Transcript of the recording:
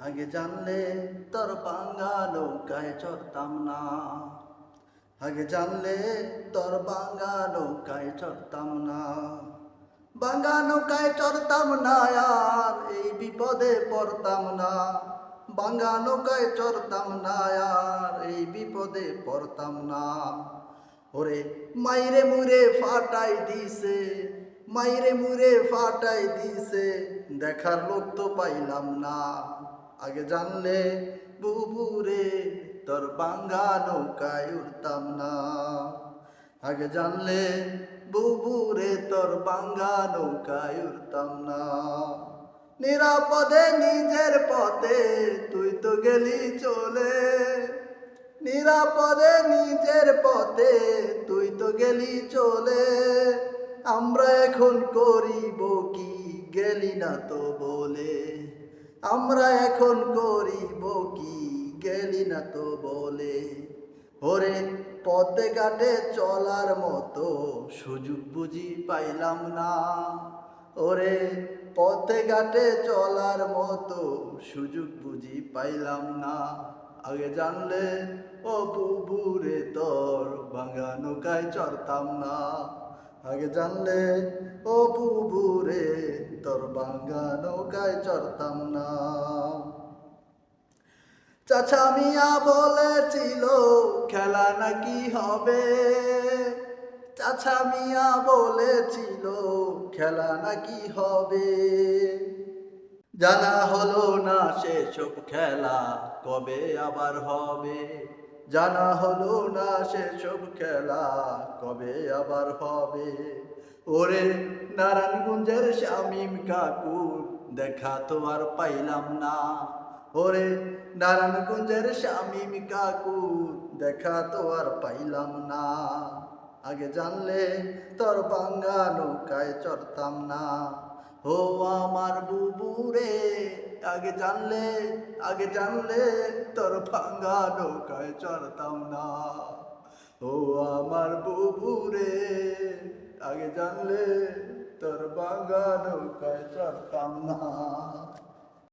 আগে জানলে তোর ভাঙা নৌকায় চড়তাম না। আগে জানলে তোর ভাঙা নৌকায় চড়তাম না। ভাঙা নৌকায় চড়তাম না আর এই বিপদে পড়তাম না। ভাঙা নৌকায় চড়তাম না আর এই বিপদে পড়তাম না। ওরে মাইরে মুরে ফাটাই দিছে, মাইরে মুরে ফাটাই দিছে, দেখার লোক তো পাইলাম না। আগে জানলে বুবুরে তোর ভাঙা নৌকায় উঠতাম না। আগে জানলে বুবুরে তোর ভাঙা নৌকায় উঠতাম না। নিরাপদে নিজের পথে তুই তো গেলি চলে, নিরাপদে নিজের পথে তুই তো গেলি চলে। আমরা এখন করিব কি গেলি না তো বলে, আমরা এখন করিব কি গেলি না তো বলে। ওরে পথে ঘাটে চলার মতো সুযোগ বুঝি পাইলাম না। ওরে পথে ঘাটে চলার মতো সুযোগ বুঝি পাইলাম না। আগে জানলে ও বুবুরে তোর ভাঙা নৌকায় চড়তাম না। আগে জানলে ও বুবুরে তোর ভাঙা নৌকায় চড়তাম না। চাচা মিয়া বলেছিল খেলা নাকি হবে, চাচা মিয়া বলেছিল খেলা নাকি হবে। জানা হলো না সেসব খেলা কবে আবার হবে। জানা হলো না সেসব খেলা কবে আবার হবে। ওরে নারায়ণগঞ্জের শামীম কাকুর দেখা তো আর পাইলাম না। ওরে নারায়ণগঞ্জের শামীম কাকুর দেখা তো আর পাইলাম না। আগে জানলে তোর ভাঙা নৌকায় চড়তাম না। ও আমার বুবুরে আগে জানলে, আগে জানলে তোর ভাঙা নৌকায় চড়তাম না। ও আমার বুবুরে আগে জানলে তোর ভাঙা নৌকায় চড়তাম না।